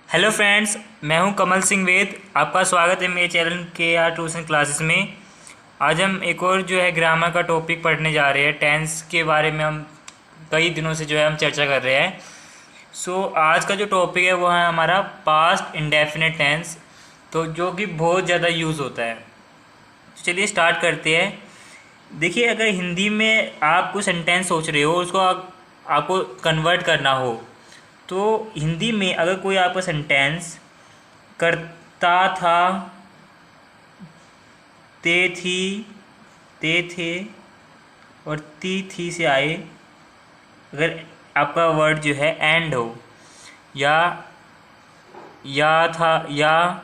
Hello friends, मैं हूं कमल सिंह वेद। आपका स्वागत है मेरे चैनल के आर ट्यूशन क्लासेस में। आज हम एक और जो है ग्रामर का टॉपिक पढ़ने जा रहे हैं। टेंस के बारे में हम कई दिनों से जो है हम चर्चा कर रहे हैं। आज का जो टॉपिक है वो है हमारा पास्ट इंडेफिनिट टेंस, तो जो कि बहुत ज़्यादा यूज़ होता है। तो चलिए स्टार्ट करते हैं। देखिए, अगर हिंदी में आप कोई सेंटेंस सोच रहे हो, उसको आपको कन्वर्ट करना हो, तो हिंदी में अगर कोई आपका सेंटेंस करता था, ते थी, ते थे और ती थी से आए, अगर आपका वर्ड जो है एंड हो, या था, या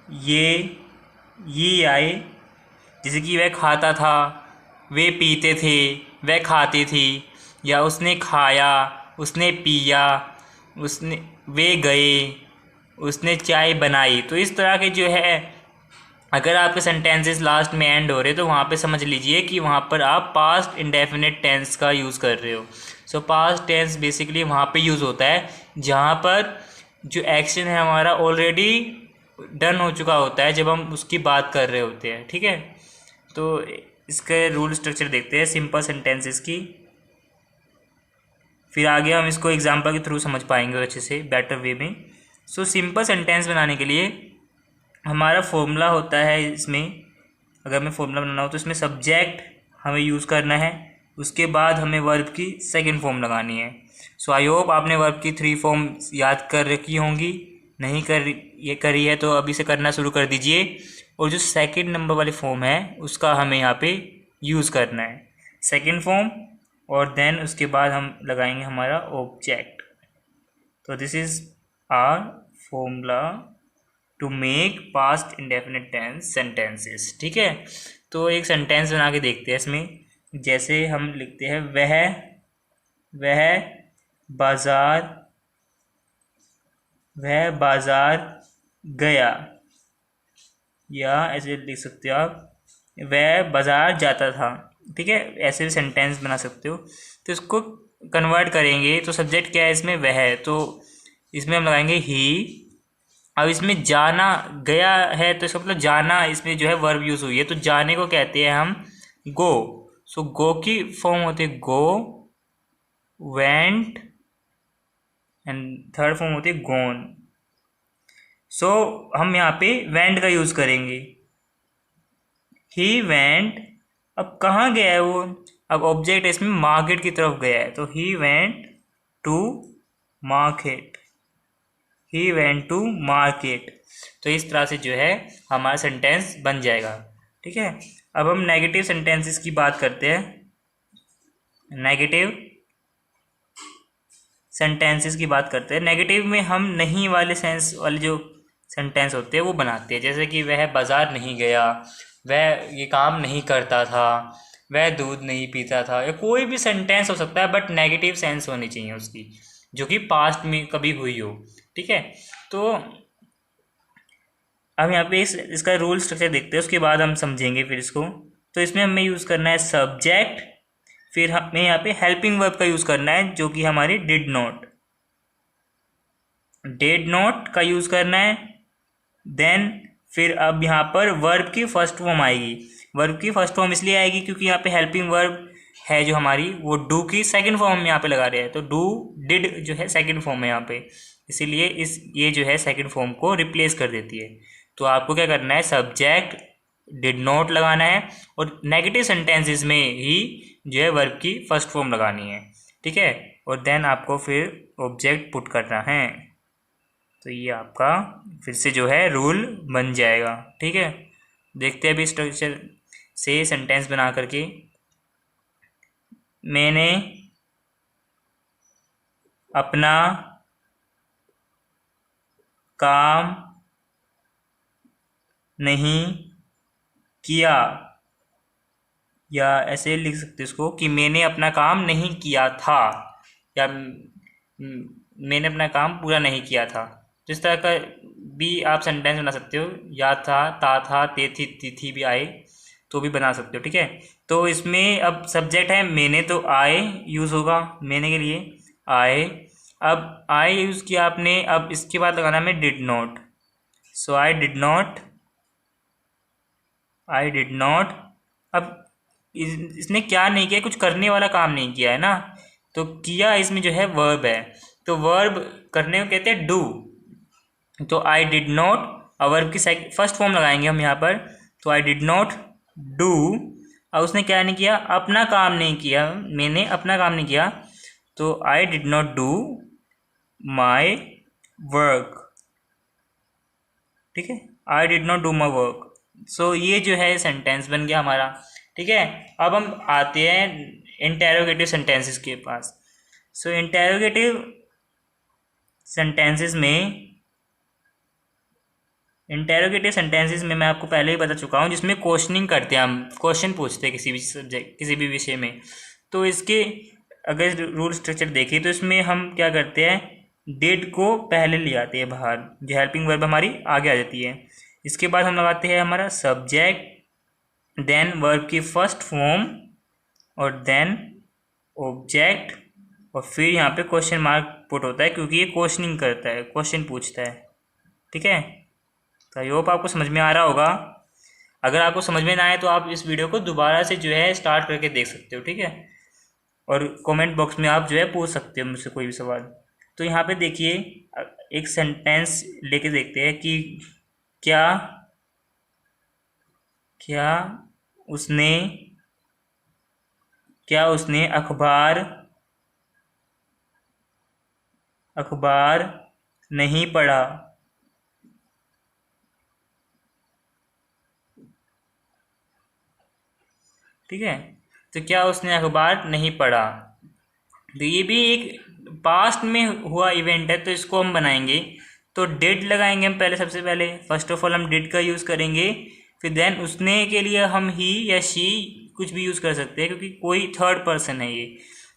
ये आए, जैसे कि वह खाता था, वे पीते थे, वह खाती थी, या उसने खाया, उसने पिया, उसने वे गए, उसने चाय बनाई। तो इस तरह के जो है, अगर आपके सेंटेंसेस लास्ट में एंड हो रहे तो वहाँ पे समझ लीजिए कि वहाँ पर आप पास्ट इंडेफिनिट टेंस का यूज़ कर रहे हो। पास्ट टेंस बेसिकली वहाँ पे यूज़ होता है जहाँ पर जो एक्शन है हमारा ऑलरेडी डन हो चुका होता है, जब हम उसकी बात कर रहे होते हैं। ठीक है, तो इसके रूल स्ट्रक्चर देखते हैं सिंपल सेंटेंसेस की, फिर आगे हम इसको एग्जाम्पल के थ्रू समझ पाएंगे अच्छे से, बेटर वे में। सिंपल सेंटेंस बनाने के लिए हमारा फॉर्मूला होता है इसमें। अगर हमें फॉर्मूला बनाना हो तो इसमें सब्जेक्ट हमें यूज़ करना है, उसके बाद हमें वर्ब की सेकंड फॉर्म लगानी है। आई होप आपने वर्ब की 3 फॉर्म याद कर रखी होंगी। नहीं करी है तो अभी से करना शुरू कर दीजिए। और जो सेकंड नंबर वाली फॉर्म है उसका हमें यहाँ पे यूज़ करना है, सेकंड फॉर्म, और देन उसके बाद हम लगाएंगे हमारा ऑब्जेक्ट। तो this is our formula to make past indefinite tense sentences. ठीक है, तो एक सेंटेंस बना के देखते हैं इसमें। जैसे हम लिखते हैं, वह बाजार गया, या ऐसे लिख सकते हो आप, वह बाजार जाता था। ठीक है, ऐसे भी सेंटेंस बना सकते हो। तो इसको कन्वर्ट करेंगे तो सब्जेक्ट क्या है इसमें, वह है, तो इसमें हम लगाएंगे ही। अब इसमें जाना गया है तो इसका मतलब जाना, इसमें जो है वर्ब यूज़ हुई है, तो जाने को कहते हैं हम गो। गो की फॉर्म होती है गो, वेंट, एंड थर्ड फॉर्म होती है गोन। हम यहाँ पे वेंट का यूज़ करेंगे, ही वेंट। अब कहाँ गया है वो, अब ऑब्जेक्ट इसमें मार्केट की तरफ गया है, तो he went to market, he went to market. तो इस तरह से जो है हमारा सेंटेंस बन जाएगा। ठीक है, अब हम नेगेटिव सेंटेंसेस की बात करते हैं। नेगेटिव सेंटेंसेस की बात करते हैं। नेगेटिव में हम नहीं वाले सेंस वाले जो सेंटेंस होते हैं वो बनाते हैं। जैसे कि वह बाज़ार नहीं गया, वह ये काम नहीं करता था, वह दूध नहीं पीता था, या कोई भी सेंटेंस हो सकता है, बट नेगेटिव सेंस होनी चाहिए उसकी, जो कि पास्ट में कभी हुई हो। ठीक है, तो अब यहाँ पे इसका रूल स्ट्रक्चर देखते हैं, उसके बाद हम समझेंगे फिर इसको। तो इसमें हमें यूज़ करना है सब्जेक्ट, फिर हमें यहाँ पे हेल्पिंग वर्ब का यूज़ करना है जो कि हमारी डिड नॉट का यूज़ करना है। देन फिर अब यहाँ पर वर्ब की फर्स्ट फॉर्म आएगी। वर्ब की फर्स्ट फॉर्म इसलिए आएगी क्योंकि यहाँ पे हेल्पिंग वर्ब है जो हमारी, वो डू की सेकंड फॉर्म हम यहाँ पे लगा रहे हैं, तो डू डिड जो है सेकंड फॉर्म है यहाँ पे, इसीलिए ये जो है सेकंड फॉर्म को रिप्लेस कर देती है। तो आपको क्या करना है, सब्जेक्ट डिड नॉट लगाना है, और नेगेटिव सेंटेंसेस में ही जो है वर्ब की फर्स्ट फॉर्म लगानी है। ठीक है, और देन आपको फिर ऑब्जेक्ट पुट करना है। तो ये आपका फिर से जो है रूल बन जाएगा। ठीक है, देखते हैं अभी स्ट्रक्चर से सेंटेंस बना करके। मैंने अपना काम नहीं किया, या ऐसे लिख सकते इसको कि मैंने अपना काम नहीं किया था, या मैंने अपना काम पूरा नहीं किया था। तो इस तरह का भी आप सेंटेंस बना सकते हो, या था, ते थी, ती थी भी आए तो भी बना सकते हो। ठीक है, तो इसमें अब सब्जेक्ट है मैंने, तो आए यूज़ होगा मैंने के लिए, आए। अब आई यूज़ किया आपने, अब इसके बाद लगाना है did not. So I did not, I did not. अब इसने क्या नहीं किया, कुछ करने वाला काम नहीं किया है ना, तो किया इसमें जो है वर्ब है, तो वर्ब करने को कहते हैं डू। तो आई डिड नॉट, और वर्ब की फर्स्ट फॉर्म लगाएंगे हम यहाँ पर, तो आई डिड नॉट डू। और उसने क्या नहीं किया, अपना काम नहीं किया, मैंने अपना काम नहीं किया, तो I did not do my work. ठीक है, I did not do my work. So ये जो है सेंटेंस बन गया हमारा। ठीक है, अब हम आते हैं इंटेरोगेटिव सेंटेंसेस के पास। सो इंटेरोगेटिव सेंटेंसेस में मैं आपको पहले ही बता चुका हूँ, जिसमें क्वेश्चनिंग करते हैं, हम क्वेश्चन पूछते हैं किसी भी सब्जेक्ट, किसी भी विषय में। तो इसके अगर रूल स्ट्रक्चर देखें तो इसमें हम क्या करते हैं, डिड को पहले ले आते हैं बाहर, जो हेल्पिंग वर्ब हमारी आगे आ जाती है। इसके बाद हम लगाते हैं हमारा सब्जेक्ट, देन वर्ब की फर्स्ट फॉर्म, और देन ऑब्जेक्ट, और फिर यहाँ पे क्वेश्चन मार्क पुट होता है, क्योंकि ये क्वेश्चनिंग करता है, क्वेश्चन पूछता है। ठीक है, तो आई होप आपको समझ में आ रहा होगा। अगर आपको समझ में ना आए तो आप इस वीडियो को दोबारा से जो है स्टार्ट करके देख सकते हो। ठीक है, और कमेंट बॉक्स में आप जो है पूछ सकते हो मुझसे कोई भी सवाल। तो यहाँ पे देखिए, एक सेंटेंस लेके देखते हैं कि क्या क्या उसने अखबार नहीं पढ़ा। ठीक है, तो क्या उसने अखबार नहीं पढ़ा, तो ये भी एक पास्ट में हुआ इवेंट है, तो इसको हम बनाएंगे। तो डिड लगाएंगे हम पहले, सबसे पहले फर्स्ट ऑफ ऑल हम डिड का यूज़ करेंगे, फिर देन उसने के लिए हम ही या शी कुछ भी यूज़ कर सकते हैं, क्योंकि कोई थर्ड पर्सन है ये,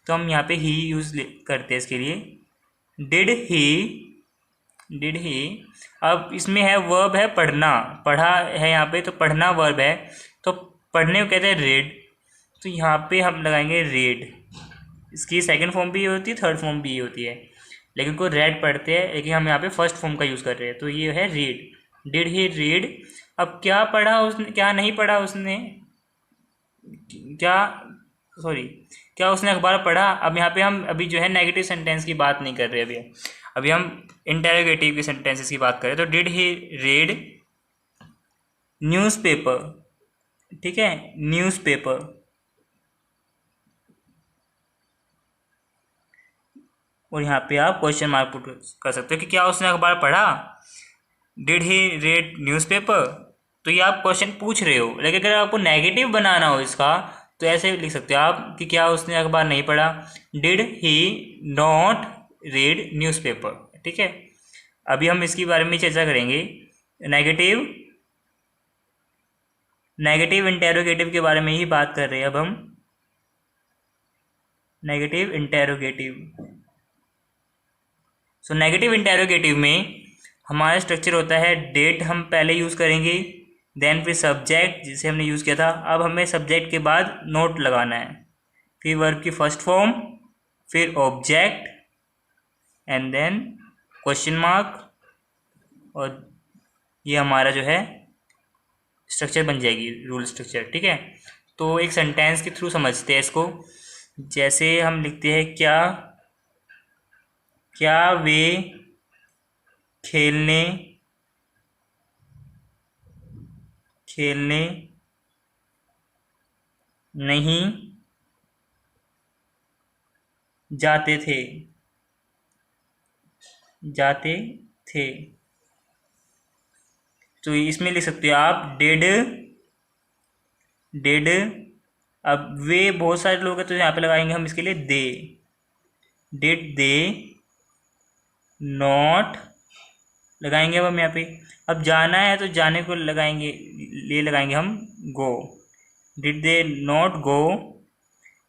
तो हम यहाँ पे ही यूज़ करते हैं इसके लिए। Did he. अब इसमें है वर्ब है पढ़ना, पढ़ा है यहाँ पे, तो पढ़ना वर्ब है, तो पढ़ने को कहते हैं रेड, तो यहाँ पे हम लगाएंगे रेड। इसकी सेकंड फॉर्म भी ये होती है, थर्ड फॉर्म भी ये होती है, लेकिन को रेड पढ़ते हैं, लेकिन हम यहाँ पे फर्स्ट फॉर्म का यूज़ कर रहे हैं, तो ये है रीड। Did he read. अब क्या पढ़ा उसने, क्या नहीं पढ़ा उसने, क्या उसने अखबार पढ़ा। अब यहाँ पे हम अभी जो है नेगेटिव सेंटेंस की बात नहीं कर रहे, अभी हम इंटेरोगेटिव की सेंटेंसेस की बात करें, तो डिड ही रीड न्यूज़पेपर। ठीक है, न्यूज़पेपर। और यहाँ पे आप क्वेश्चन मार्क पुट कर सकते हो कि क्या उसने अखबार पढ़ा, डिड ही रीड न्यूज़पेपर। तो ये आप क्वेश्चन पूछ रहे हो, लेकिन अगर आपको नेगेटिव बनाना हो इसका, तो ऐसे लिख सकते हो आप कि क्या उसने अखबार नहीं पढ़ा, did he not read newspaper. ठीक है, अभी हम इसके बारे में चर्चा करेंगे, नेगेटिव इंटेरोगेटिव के बारे में ही बात कर रहे हैं अब हम। Negative interrogative. So negative interrogative में हमारा स्ट्रक्चर होता है, डेट हम पहले यूज़ करेंगे, देन फिर सब्जेक्ट जिसे हमने यूज़ किया था, अब हमें सब्जेक्ट के बाद नोट लगाना है, फिर वर्ब की फर्स्ट फॉर्म, फिर object, and then question mark, और ये हमारा जो है स्ट्रक्चर बन जाएगी, रूल स्ट्रक्चर। ठीक है, तो एक सेंटेंस के थ्रू समझते हैं इसको। जैसे हम लिखते हैं, क्या वे खेलने नहीं जाते थे। तो इसमें लिख सकते हो आप डिड। अब वे बहुत सारे लोग हैं, तो यहाँ पे लगाएंगे हम इसके लिए दे। डिड दे नॉट लगाएंगे अब हम यहाँ पे। अब जाना है तो जाने को लगाएंगे हम गो। डिड दे नॉट गो।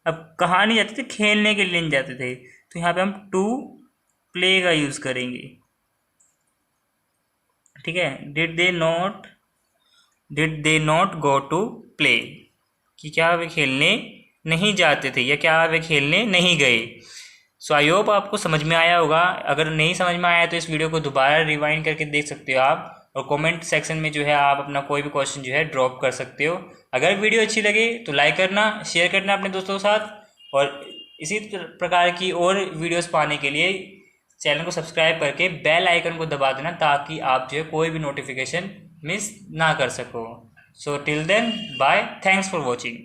अब कहाँ नहीं जाते थे, खेलने के लिए नहीं जाते थे, तो यहाँ पे हम टू प्ले का यूज़ करेंगे। ठीक है, did they not go to play, कि क्या वे खेलने नहीं जाते थे या क्या वे खेलने नहीं गए। सो आई होप आपको समझ में आया होगा। अगर नहीं समझ में आया तो इस वीडियो को दोबारा रिवाइंड करके देख सकते हो आप, और कमेंट सेक्शन में जो है आप अपना कोई भी क्वेश्चन जो है ड्रॉप कर सकते हो। अगर वीडियो अच्छी लगे तो लाइक करना, शेयर करना अपने दोस्तों के साथ, और इसी प्रकार की और वीडियोस पाने के लिए चैनल को सब्सक्राइब करके बेल आइकन को दबा देना, ताकि आप जो है कोई भी नोटिफिकेशन मिस ना कर सको। So till then bye, thanks for watching.